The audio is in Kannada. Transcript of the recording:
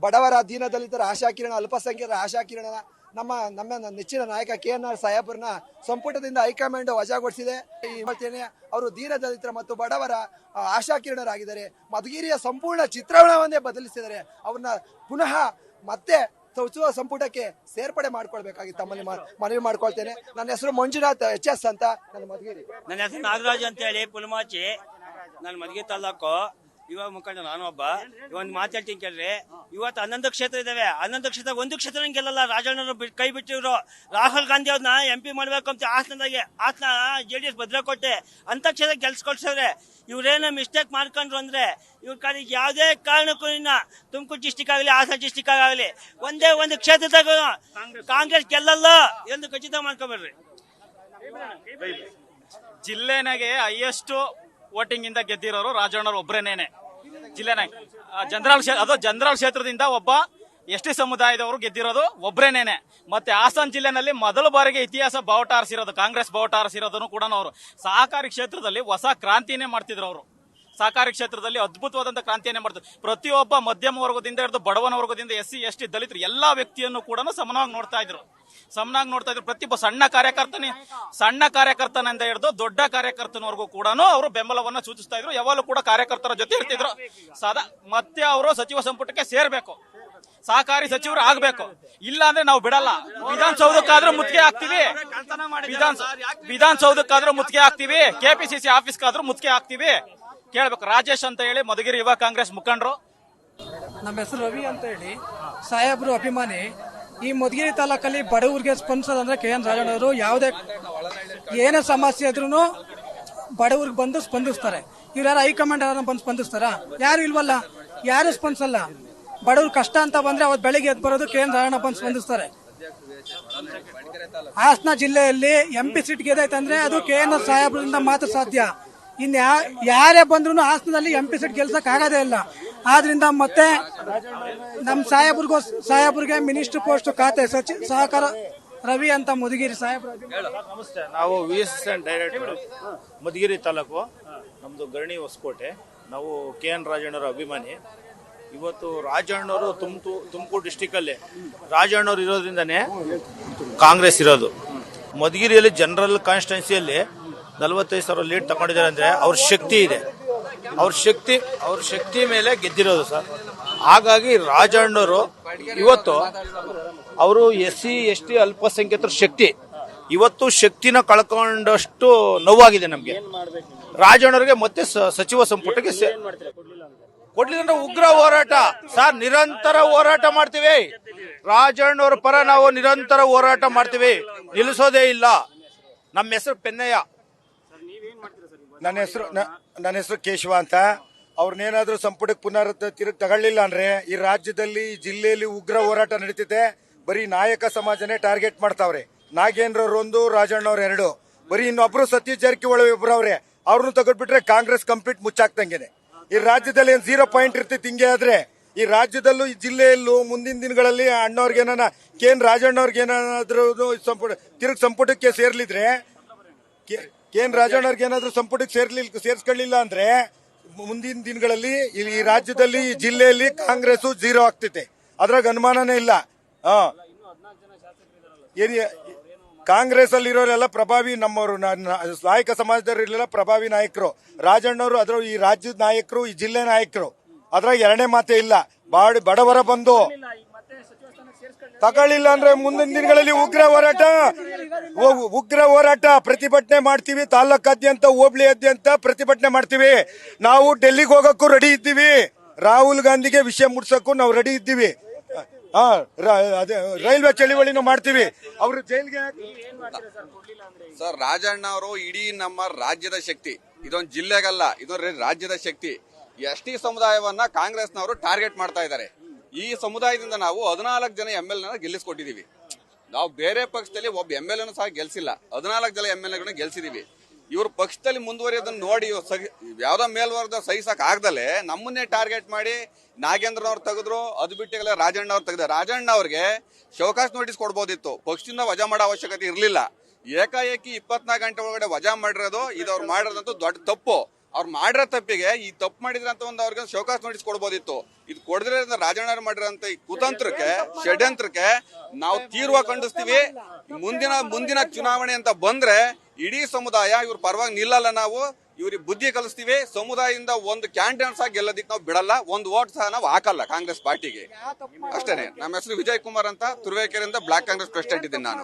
ಬಡವರ ದೀನದಲಿತರ ಆಶಾಕಿರಣ ಅಲ್ಪಸಂಖ್ಯಾತರ ಆಶಾಕಿರಣ ನಮ್ಮ ನೆಚ್ಚಿನ ನಾಯಕ KNR ಸಾಹೇಬ್ರನ್ನ ಸಂಪುಟದಿಂದ ಹೈಕಮಾಂಡ್ ವಜಾಗೊಳಿಸಿದೆ. ಅವರು ದೀನದಲಿತರ ಮತ್ತು ಬಡವರ ಆಶಾಕಿರಣರಾಗಿದ್ದಾರೆ. ಮಧುಗಿರಿಯ ಸಂಪೂರ್ಣ ಚಿತ್ರಣವನ್ನೇ ಬದಲಿಸಿದ್ದಾರೆ. ಅವ್ರನ್ನ ಪುನಃ ಮತ್ತೆ ಸಚಿವ ಸಂಪುಟಕ್ಕೆ ಸೇರ್ಪಡೆ ಮಾಡ್ಕೊಳ್ಬೇಕಾಗಿ ತಮ್ಮಲ್ಲಿ ಮನವಿ ಮಾಡ್ಕೊಳ್ತೇನೆ. ನನ್ನ ಹೆಸರು ಮಂಜುನಾಥ್ HS ಅಂತ, ನನ್ನ ಮಧುಗಿರಿ. ನನ್ನ ಹೆಸರು ನಾಗರಾಜ್ ಅಂತ ಹೇಳಿ ಪುಲ್ಮಾಚಿ, ನಾನು ಮಧುಗಿರಿ ತಾಲೂಕು ಯುವ ಮುಖಂಡ. ನಾನು ಒಬ್ಬ ಒಂದು ಮಾತಾಡ್ತೀನಿ ಕೇಳ್ರಿ. ಇವತ್ತು 11 ಕ್ಷೇತ್ರ ಇದಾವೆ. 11 ಕ್ಷೇತ್ರ ಒಂದು ಕ್ಷೇತ್ರ ಗೆಲ್ಲಲ್ಲ. ರಾಜಣ್ಣವರು ಕೈ ಬಿಟ್ಟಿದ್ರು. ರಾಹುಲ್ ಗಾಂಧಿ ಅವ್ರನ್ನ MP ಮಾಡ್ಬೇಕು ಅಂತ ಹಾಸನ JDS ಭದ್ರಕೋಟೆ ಅಂತ ಕ್ಷೇತ್ರ ಗೆಲ್ಸ್ಕೊಳ್ಸವ್ರೆ. ಇವ್ರೇನೋ ಮಿಸ್ಟೇಕ್ ಮಾಡ್ಕೊಂಡ್ರು ಅಂದ್ರೆ ಇವ್ರ ಕಡೆಗೆ ಯಾವುದೇ ಕಾರಣಕ್ಕೂ ಇನ್ನ ತುಮಕೂರು ಡಿಸ್ಟಿಕ್ ಆಗಲಿ ಹಾಸನ ಡಿಸ್ಟಿಕ್ ಆಗಲಿ ಒಂದೇ ಒಂದು ಕ್ಷೇತ್ರದಾಗ ಕಾಂಗ್ರೆಸ್ ಗೆಲ್ಲಲ್ಲ ಎಂದು ಖಚಿತ ಮಾಡ್ಕೊಬೇಡ್ರಿ. ಜಿಲ್ಲೆನಾಗೆ ಹೈಯೆಸ್ಟ್ ವೋಟಿಂಗ್ ಇಂದ ಗೆದ್ದಿರೋರು ರಾಜಣ್ಣವ್ರು ಒಬ್ರೇನೇನೆ. ಜಿಲ್ಲೆನಾಗ ಜನರಲ್ ಕ್ಷೇತ್ರದಿಂದ ಒಬ್ಬ ST ಸಮುದಾಯದವರು ಗೆದ್ದಿರೋದು ಒಬ್ರೇನೇನೆ. ಮತ್ತೆ ಹಾಸನ ಜಿಲ್ಲೆನಲ್ಲಿ ಮೊದಲ ಬಾರಿಗೆ ಇತಿಹಾಸ ಬಾವುಟ ಆರಿಸಿರೋದು, ಕಾಂಗ್ರೆಸ್ ಬಾವುಟ ಆರಿಸಿರೋದನ್ನು ಕೂಡ ಅವರು ಸಹಕಾರಿ ಕ್ಷೇತ್ರದಲ್ಲಿ ಹೊಸ ಕ್ರಾಂತಿನೇ ಮಾಡ್ತಿದ್ರು. ಅವರು ಸಹಕಾರಿ ಕ್ಷೇತ್ರದಲ್ಲಿ ಅದ್ಭುತವಾದಂತಹ ಕ್ರಾಂತಿಯನ್ನೇ ಮಾಡ್ತಾರೆ. ಪ್ರತಿಯೊಬ್ಬ ಮಧ್ಯಮ ವರ್ಗದಿಂದ ಹಿಡಿದು ಬಡವನ ವರ್ಗದಿಂದ SC ST ದಲಿತರು ಎಲ್ಲಾ ವ್ಯಕ್ತಿಯನ್ನು ಕೂಡ ಸಮನಾಗಿ ನೋಡ್ತಾ ಇದ್ರು. ಪ್ರತಿಯೊಬ್ಬ ಸಣ್ಣ ಕಾರ್ಯಕರ್ತನಿಂದ ಹಿಡಿದು ದೊಡ್ಡ ಕಾರ್ಯಕರ್ತನವರೆಗೂ ಕೂಡ ಅವರು ಬೆಂಬಲವನ್ನ ಸೂಚಿಸ್ತಾ ಇದ್ರು. ಯಾವಾಗಲೂ ಕೂಡ ಕಾರ್ಯಕರ್ತರ ಜೊತೆ ಇರ್ತಿದ್ರು ಮತ್ತೆ ಅವರು ಸಚಿವ ಸಂಪುಟಕ್ಕೆ ಸೇರ್ಬೇಕು, ಸಹಕಾರಿ ಸಚಿವರು ಆಗ್ಬೇಕು. ಇಲ್ಲ ಅಂದ್ರೆ ನಾವು ಬಿಡಲ್ಲ. ವಿಧಾನಸೌಧಕ್ಕಾದ್ರೂ ಮುತ್ತಿಗೆ ಹಾಕ್ತಿವಿ, ವಿಧಾನಸೌಧಕ್ಕಾದ್ರೂ ಮುತ್ತಿಗೆ ಹಾಕ್ತಿವಿ, KPCC ಆಫೀಸ್ಗಾದ್ರೂ ಮುತ್ತಿಗೆ ಹಾಕ್ತಿವಿ. ಕೇಳ್ಬೇಕು. ರಾಜೇಶ್ ಅಂತ ಹೇಳಿ ಮಧುಗಿರಿ ಯುವ ಕಾಂಗ್ರೆಸ್ ಮುಖಂಡರು. ನಮ್ಮ ಹೆಸರು ರವಿ ಅಂತ ಹೇಳಿ, ಸಾಹೇಬ್ರು ಅಭಿಮಾನಿ. ಈ ಮಧುಗಿರಿ ತಾಲೂಕಲ್ಲಿ ಬಡವರಿಗೆ ಸ್ಪಂದಿಸೋದಂದ್ರೆ KN ರಾಜಣ್ಣವರು ಯಾವುದೇ ಏನೇ ಸಮಸ್ಯೆ ಇದ್ರೂ ಬಡವ್ರಿಗೆ ಬಂದು ಸ್ಪಂದಿಸ್ತಾರೆ. ಇವ್ರು ಯಾರು ಹೈಕಮಾಂಡ್ ಬಂದು ಸ್ಪಂದಿಸ್ತಾರ? ಯಾರು ಇಲ್ವಲ್ಲ, ಯಾರು ಸ್ಪಂದಿಸಲ್ಲ. ಬಡವ್ರ ಕಷ್ಟ ಅಂತ ಬಂದ್ರೆ ಅವತ್ತು ಬೆಳಿಗ್ಗೆ ಎದ್ದು ಬರೋದು KN ರಾಜಣ್ಣ ಬಂದು ಸ್ಪಂದಿಸ್ತಾರೆ. ಹಾಸನ ಜಿಲ್ಲೆಯಲ್ಲಿ MP ಸೀಟ್ ಗೆದ್ದೈತಂದ್ರೆ ಅದು KNR ಸಾಹೇಬ್ರಿಂದ ಮಾತ್ರ ಸಾಧ್ಯ. ಇನ್ ಯಾರೇ ಬಂದ್ರು ಹಾಸನದಲ್ಲಿ MP ಸೀಟ್ ಗೆಲ್ಸಕ್ ಆಗೋದೇ ಇಲ್ಲ. ಆದ್ರಿಂದ ಮತ್ತೆ ನಮ್ ಸಾಹೇಬ್ರಿಗೆ ಮಿನಿಸ್ಟರ್ ಪೋಸ್ಟ್ ಖಾತೆ ಸಹಕಾರ ರವಿ ಅಂತ ಮಧುಗಿರಿ ಸಾಹೇಬ್ರು. ನಮಸ್ತೆ. ನಾವು VSN ಡೈರೆಕ್ಟರ್ ಮಧುಗಿರಿ ತಾಲೂಕು. ನಮ್ದು ಗರಣಿ ಹೊಸಕೋಟೆ. ನಾವು KN ರಾಜಣ್ಣವರ ಅಭಿಮಾನಿ. ಇವತ್ತು ರಾಜಣ್ಣವರು ತುಮಕೂರು ಡಿಸ್ಟಿಕ್ ಅಲ್ಲಿ ರಾಜಣ್ಣವ್ರು ಇರೋದ್ರಿಂದಾನೇ ಕಾಂಗ್ರೆಸ್ ಇರೋದು. ಮಧುಗಿರಿಯಲ್ಲಿ ಜನರಲ್ ಕಾನ್ಸ್ಟಿಟ್ಯೂನ್ಸಿಯಲ್ಲಿ 45,000 ಲೀಡ್ ತಗೊಂಡಿದ್ದಾರೆ ಅಂದ್ರೆ ಅವ್ರ ಶಕ್ತಿ ಇದೆ. ಅವ್ರ ಶಕ್ತಿ ಮೇಲೆ ಗೆದ್ದಿರೋದು ಸರ್. ಹಾಗಾಗಿ ರಾಜಣ್ಣವರು ಇವತ್ತು ಅವರು SC ST ಅಲ್ಪಸಂಖ್ಯಾತರ ಶಕ್ತಿ ಇವತ್ತು ಶಕ್ತಿನ ಕಳ್ಕೊಂಡಷ್ಟು ನೋವಾಗಿದೆ ನಮ್ಗೆ. ರಾಜಣ್ಣವ್ರಿಗೆ ಮತ್ತೆ ಸಚಿವ ಸಂಪುಟಕ್ಕೆ ಕೊಡ್ಲಿಲ್ಲ ಅಂದ್ರೆ ಉಗ್ರ ಹೋರಾಟ ಸರ್, ನಿರಂತರ ಹೋರಾಟ ಮಾಡ್ತೀವಿ. ರಾಜಣ್ಣವ್ರ ಪರ ನಾವು ನಿರಂತರ ಹೋರಾಟ ಮಾಡ್ತೀವಿ, ನಿಲ್ಲಿಸೋದೇ ಇಲ್ಲ. ನಮ್ಮ ಹೆಸರು ಪೆನ್ನಯ್ಯ. ನನ್ನ ಹೆಸರು ಕೇಶವ ಅಂತ. ಅವ್ರನ್ನೇನಾದ್ರೂ ಸಂಪುಟಕ್ಕೆ ಪುನರ್ ತಿರುಗಿ ತಗೊಳ್ಳಿಲ್ಲ ಅಂದ್ರೆ ಈ ರಾಜ್ಯದಲ್ಲಿ ಜಿಲ್ಲೆಯಲ್ಲಿ ಉಗ್ರ ಹೋರಾಟ ನಡೀತಿದೆ. ಬರೀ ನಾಯಕ ಸಮಾಜನೇ ಟಾರ್ಗೆಟ್ ಮಾಡ್ತಾವ್ರೆ. ನಾಗೇಂದ್ರವ್ರು 1, ರಾಜಣ್ಣವ್ರು 2. ಬರೀ ಇನ್ನೊಬ್ರು ಸತೀಶ್ ಜಾರಕಿಹೊಳಿ ಒಬ್ರವ್ರೆ. ಅವ್ರನ್ನ ತಗೊಂಡ್ಬಿಟ್ರೆ ಕಾಂಗ್ರೆಸ್ ಕಂಪ್ಲೀಟ್ ಮುಚ್ಚಾಕ್ತಂಗೆನೆ. ಈ ರಾಜ್ಯದಲ್ಲಿ ಏನ್ 0 ಪಾಯಿಂಟ್ ಇರ್ತಿತ್ತು. ಹಿಂಗೆ ಆದ್ರೆ ಈ ರಾಜ್ಯದಲ್ಲೂ ಈ ಜಿಲ್ಲೆಯಲ್ಲೂ ಮುಂದಿನ ದಿನಗಳಲ್ಲಿ ಅಣ್ಣವ್ರಿಗೇನ KN ರಾಜಣ್ಣವ್ರಿಗೇನಾದ್ರೂ ತಿರುಗಿ ಸಂಪುಟಕ್ಕೆ ಸೇರ್ಲಿದ್ರೆ KN ರಾಜಣ್ಣವ್ರಿಗೇನಾದ್ರೂ ಸಂಪುಟಕ್ಕೆ ಸೇರ್ಸ್ಕೊಳ್ಳಿಲ್ಲ ಅಂದ್ರೆ ಮುಂದಿನ ದಿನಗಳಲ್ಲಿ ಈ ರಾಜ್ಯದಲ್ಲಿ ಈ ಜಿಲ್ಲೆಯಲ್ಲಿ ಕಾಂಗ್ರೆಸ್ 0 ಆಗ್ತೈತೆ. ಅದ್ರಾಗ ಅನುಮಾನನೇ ಇಲ್ಲ. ಕಾಂಗ್ರೆಸ್ ಅಲ್ಲಿ ಇರೋರೆಲ್ಲ ಪ್ರಭಾವಿ ನಮ್ಮವರು, ನಾಯಕ ಸಮಾಜದವರೆಲ್ಲ ಪ್ರಭಾವಿ ನಾಯಕರು. ರಾಜಣ್ಣವರು ಅದ್ರ ಈ ರಾಜ್ಯದ ನಾಯಕರು, ಈ ಜಿಲ್ಲೆ ನಾಯಕರು. ಅದ್ರಾಗ ಎರಡನೇ ಮಾತೇ ಇಲ್ಲ. ಬಡವರ ಬಂದು ತಗೊಳ್ಳಿಲ್ಲ ಅಂದ್ರೆ ಮುಂದಿನ ದಿನಗಳಲ್ಲಿ ಉಗ್ರ ಹೋರಾಟ ಪ್ರತಿಭಟನೆ ಮಾಡ್ತೀವಿ. ತಾಲೂಕಾದ್ಯಂತ ಹೋಬಳಿಯಾದ್ಯಂತ ಪ್ರತಿಭಟನೆ ಮಾಡ್ತೀವಿ. ನಾವು ಡೆಲ್ಲಿಗೆ ಹೋಗಕ್ಕೂ ರೆಡಿ ಇದ್ದೀವಿ. ರಾಹುಲ್ ಗಾಂಧಿಗೆ ವಿಷಯ ಮುಟ್ಸಕ್ಕೂ ನಾವು ರೆಡಿ ಇದ್ದೀವಿ. ರೈಲ್ವೆ ಚಳವಳಿನೂ ಮಾಡ್ತೀವಿ. ಅವರು ಜೈಲ್ಗೆ ಸರ್, ರಾಜಣ್ಣ ಅವರು ಇಡೀ ನಮ್ಮ ರಾಜ್ಯದ ಶಕ್ತಿ. ಇದೊಂದು ಜಿಲ್ಲೆಗಲ್ಲ, ಇದೊಂದು ರಾಜ್ಯದ ಶಕ್ತಿ. ST ಸಮುದಾಯವನ್ನ ಕಾಂಗ್ರೆಸ್ನವರು ಟಾರ್ಗೆಟ್ ಮಾಡ್ತಾ ಇದ್ದಾರೆ. ಈ ಸಮುದಾಯದಿಂದ ನಾವು 14 ಜನ MLA ಗೆಲ್ಲಿಸ್ಕೊಟ್ಟಿದೀವಿ. ನಾವು ಬೇರೆ ಪಕ್ಷದಲ್ಲಿ ಒಬ್ಬ MLA ಸಹ ಗೆಲ್ಸಿಲ್ಲ. 14 ಜನ MLA ಗೆಲ್ಸಿದೀವಿ. ಇವ್ರ ಪಕ್ಷದಲ್ಲಿ ಮುಂದುವರಿಯೋದನ್ನ ನೋಡಿ ಯಾವ್ದೋ ಮೇಲ್ವರ್ಗ ಸಹಿಸಕ್ ಆಗ್ದಲೆ ನಮ್ಮನ್ನೇ ಟಾರ್ಗೆಟ್ ಮಾಡಿ ನಾಗೇಂದ್ರನವ್ರು ತೆಗೆದ್ರು. ಅದು ಬಿಟ್ಟಿಗೆಲ್ಲ ರಾಜಣ್ಣ ಅವ್ರು ತೆಗೆದ. ರಾಜಣ್ಣ ಅವ್ರಿಗೆ ಶೋಕಾಸ್ ನೋಟಿಸ್ ಕೊಡ್ಬೋದಿತ್ತು, ಪಕ್ಷದಿಂದ ವಜಾ ಮಾಡೋ ಅವಶ್ಯಕತೆ ಇರಲಿಲ್ಲ. ಏಕಾಏಕಿ 24 ಗಂಟೆ ಒಳಗಡೆ ವಜಾ ಮಾಡಿರೋದು, ಇದವ್ರು ಮಾಡಿರೋದಂತೂ ದೊಡ್ಡ ತಪ್ಪು. ಅವ್ರು ಮಾಡಿರೋ ತಪ್ಪಿಗೆ ಈ ತಪ್ಪು ಮಾಡಿದ್ರ ಅಂತ ಒಂದು ಅವ್ರಿಗೆ ಶೋಕಾಸ್ ನೋಟಿಸ್ ಕೊಡ್ಬೋದಿತ್ತು. ಇದು ಕೊಡದ್ರೆ ರಾಜಣ್ಣ ಮಾಡಿರೋಂತ ಈ ಕುತಂತ್ರಕ್ಕೆ ಷಡ್ಯಂತ್ರಕ್ಕೆ ನಾವು ತೀವ್ರವಾಗಿ ಖಂಡಿಸ್ತೀವಿ. ಮುಂದಿನ ಚುನಾವಣೆ ಅಂತ ಬಂದ್ರೆ ಇಡೀ ಸಮುದಾಯ ಇವ್ರ ಪರವಾಗಿ ನಿಲ್ಲಲ್ಲ. ನಾವು ಇವ್ರಿಗೆ ಬುದ್ಧಿ ಕಲಿಸ್ತೀವಿ. ಸಮುದಾಯದಿಂದ ಒಂದು ಕ್ಯಾಂಡಿಡೇಟ್ಸ್ ಆಗಿ ಗೆಲ್ಲೋದಿಕ್ಕೆ ನಾವು ಬಿಡಲ್ಲ. ಒಂದು ವೋಟ್ ಸಹ ನಾವು ಹಾಕಲ್ಲ ಕಾಂಗ್ರೆಸ್ ಪಾರ್ಟಿಗೆ. ಅಷ್ಟೇನೆ. ನಮ್ಮ ಹೆಸರು ವಿಜಯ್ ಕುಮಾರ್ ಅಂತ, ತುರುವೇಕೆರೆಯಿಂದ ಬ್ಲಾಕ್ ಕಾಂಗ್ರೆಸ್ ಪ್ರೆಸಿಡೆಂಟ್ ಇದ್ದೀನಿ ನಾನು.